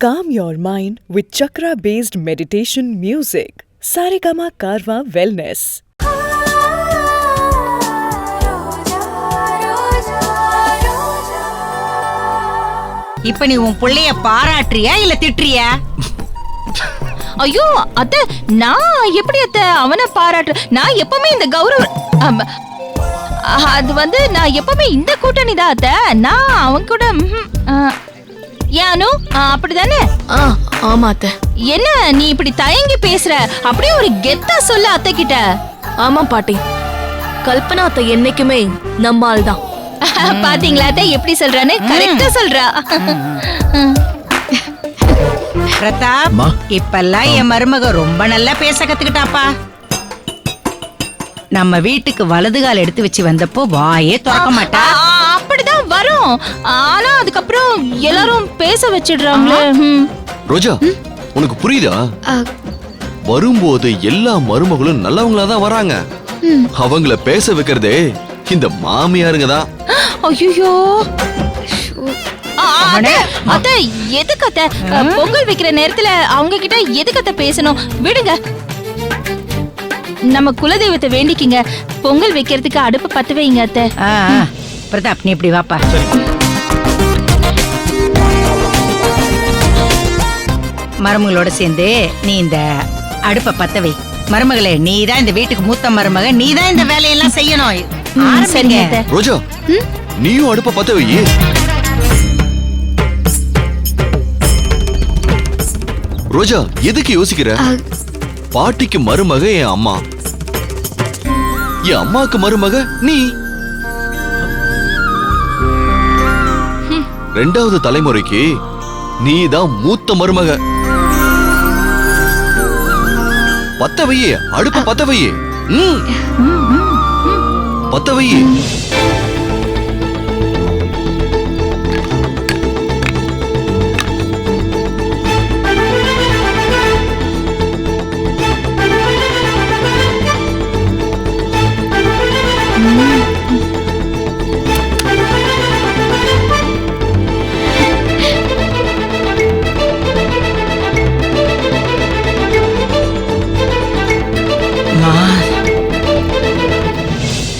Calm your mind with chakra-based meditation music. Saregama Karwa Wellness. இப்ப நீ உன் புள்ளைய பாராட்டுறியா இல்ல திட்டுறியா? ஐயோ அத்தை, நான் எப்படி அத்தை அவனை பாராட்டு? நான் எப்பவுமே இந்த கௌரவ அது வந்து நான் எப்பவுமே இந்த கூட்டணி தான் அத்தை. நான் அவன் கூட ஏனு அப்படிதானே? ஆமா அத்தை. என்ன நீ இப்படி தயங்கி பேசுற? அப்படியே ஒரு கெத்தா சொல்ல அத்தை கிட்ட. ஆமா பாட்டி, கல்பனா அத்தை என்னைக்குமே நம்மால் தான். பாத்தீங்களா அத்தை எப்படி சொல்றானே? கரெக்டா சொல்றா. பிரதாப், இப்பெல்லாம் என் மருமக ரொம்ப நல்லா பேச கத்துக்கிட்டாப்பா. நம்ம வீட்டுக்கு வலது கால் எடுத்து வச்சு வந்தப்போ வாயே திறக்க மாட்டா. அப்படிதான் வரும். ஆனா அதுக்கப்புறம் எல்லாரும் பேச வச்சிடுறாங்களே. ரோஜா, உனக்கு புரியுதா? வரும்போது எல்லா மருமகளும் நல்லவங்களா தான் வராங்க. அவங்கள பேச வைக்கிறதே இந்த மாமியாருங்க தான். ஐயோ அத்த, எதுக்கு அத்த பொங்கல் வைக்கிற நேரத்துல அவங்க கிட்ட எதுக்கு அத்த பேசணும்? விடுங்க. நம்ம குலதெய்வத்தை வேண்டிக்கிங்க. பொங்கல் வைக்கிறதுக்கு அடுப்பு பத்த வைங்க அத்த. பிரதாப், நீ இப்படி வாப்பா. மருமகளோட சேர்ந்து நீ இந்த அடுப்ப பத்த வை. மருமகளே, நீ தான் இந்த வீட்டுக்கு மூத்த மருமக, நீ தான் இந்த வேலையெல்லாம் செய்யணும். சரிங்க ரோஜா, நீயும் அடுப்ப பத்த வை. ரோஜா, எதுக்கு யோசிக்கிற? பாட்டிக்கு மருமக என் அம்மா, என் அம்மாக்கு மருமக நீ. ரெண்டாவது தலைமுறைக்கு நீ தான் மூத்த மருமக. பத்த வையே, அடுப்ப பத்த வையே. பத்த வையே.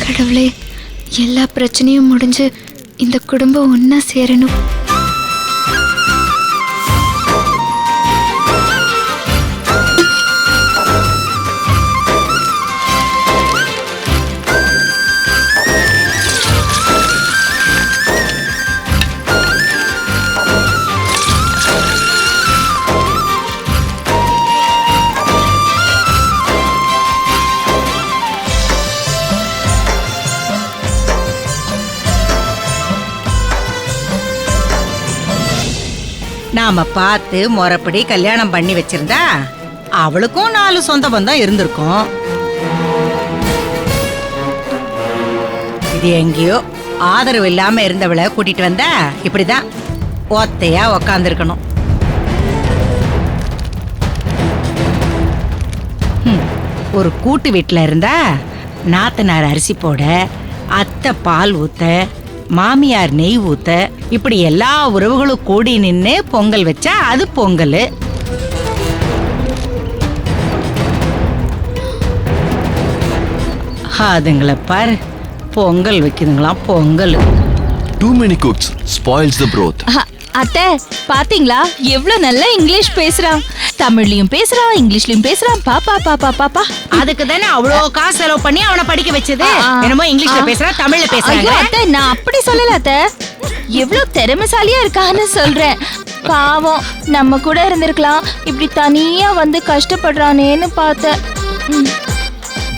கடவுளே, எல்லா பிரச்சனையும் முடிஞ்சு இந்த குடும்பம் ஒன்னா சேரணும். நாம பார்த்து முறைப்படி கல்யாணம் பண்ணி வச்சிருந்தா அவளுக்கும் 4 சொந்த பந்தம் இருந்திருக்கும். இது எங்கேயோ ஆதரவு இல்லாம இருந்தவளை கூட்டிட்டு வந்தா இப்படிதான் ஒத்தையா உக்காந்துருக்கணும். ஒரு கூட்டு வீட்டுல இருந்தா நாத்தனார் அரிசி போட, அத்தை பால் ஊத்த, மாமியார் நெய் ஊத்த, இப்படி எல்லா உறவுகளும் கூடி நின்னு பொங்கல் வச்சா அது பொங்கல். அதுங்களை பாரு, Pongal வைக்குதுங்களாம் Pongal. Too many cooks spoils the broth. அத்தை, பாத்தீங்களா எவ்வளவு நல்லா இங்கிலீஷ் பேசுறான்? தமிழ்லயும் பேசுறான், இங்கிலீஷ்லயும் பேசுறான். பாப்பா பாப்பா பாப்பா. அதுக்கு தானே அவ்வளோ காசு செலவு பண்ணி அவனை படிக்க வச்சது. என்னமோ இங்கிலீஷ்ல பேசுறான், தமிழ்ல பேசுறாங்க. அத்தை, நான் அப்படி சொல்லல அத்தை. எவ்வளவு திறமைசாலியா இருக்கான்னு சொல்றேன். பாவம், நம்ம கூட இருந்திருக்கலாம். இப்படி தனியா வந்து கஷ்டப்படுறானேன்னு பார்த்தேன்.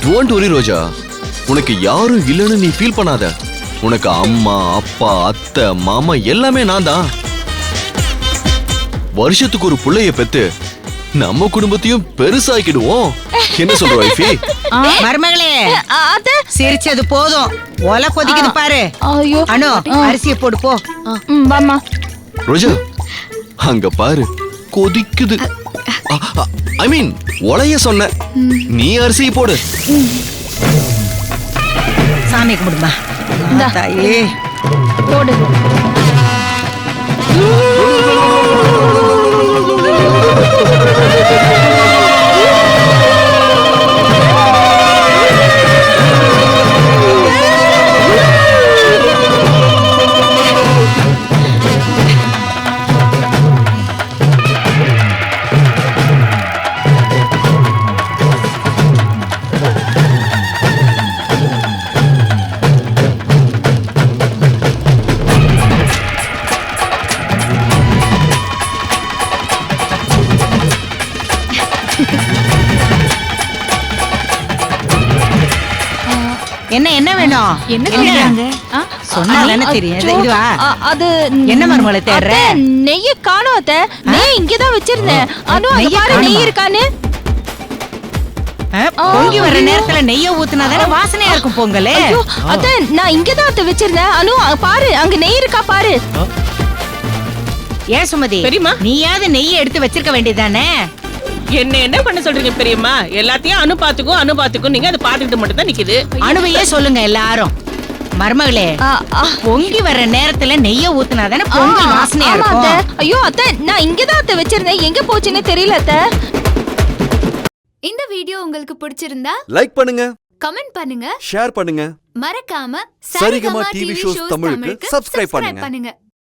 Don't worry ரோஜா, உனக்கு யாரும் இல்லைன்னு நீ ஃபீல் பண்ணாத. உனக்கு அம்மா, அப்பா, அத்தை, மாமா எல்லாமே நான் தான். வருஷத்துக்கு ஒரு புள்ளைய பெத்து நம்ம குடும்பத்தையும் பெருசாக்கிடுவோம். என்ன சொல்ற வைஃபி? மருமகளே, சிரிச்சது போதும். ஒலை கொதிக்குது பாரு. ஐயோ, அனு, அரிசியை போடு போ. வாமா. ரோஜா, அங்க பாரு, கொதிக்குது. ஐ மீன் ஒலைய சொன்ன, நீ அரிசியை போடு. சாமி கும்பிடுமா தாயே. போடு. ரத்தினம் என்ன என்ன? சொல்றாங்க? ஆ? சொன்னா தானே தெரியும். அச்சோ, இது வா. அது என்ன மருமகளை தேடுற? அத்தை, நெய்ய காணோம் அத்தை. நெய் இங்கதான் வச்சிருந்தேன். அனு அங்க நெய்ய பாரு காணுமா? நெய் இருக்கான்னு. பொங்கி வர்ற நேரத்துல நெய்ய ஊத்துனா தானே வாசனையா இருக்கும் பொங்கல். ஐயோ, அத்தை, நான் இங்கதான் அத்தை வச்சிருந்தேன். அனு பாரு அங்க நெய் இருக்கா பாரு. ஏன் சுமதி பெரியம்மா. நீயாவது நெய்ய எடுத்து வச்சிருக்க வேண்டியதானே? என்ன பண்ண சொல்றீங்க பெரியம்மா? எல்லாத்தையும் அனு பாத்துக்கும் நீங்க அதை பாத்துக்கிட்டு மட்டும் தான் நிக்குது. அணுவையே சொல்லுங்க எல்லாரும். மருமகளே, பொங்கி வர்ற நேரத்துல நெய்ய ஊத்துனா தானே பொங்கல் வாசனையா ஆமா அத்தை. இருக்கும். ஐயோ அத்தை, நான் இங்கதான் அத்தை வச்சிருந்தேன். எங்க போச்சுன்னு தெரியல அத்தை. இந்த வீடியோ உங்களுக்கு பிடிச்சிருந்தா லைக் பண்ணுங்க, கமெண்ட் பண்ணுங்க, ஷேர் பண்ணுங்க, மறக்காம சரிகமா டிவி ஷோஸ் தமிழுக்கு சப்ஸ்கிரைப் பண்ணுங்க.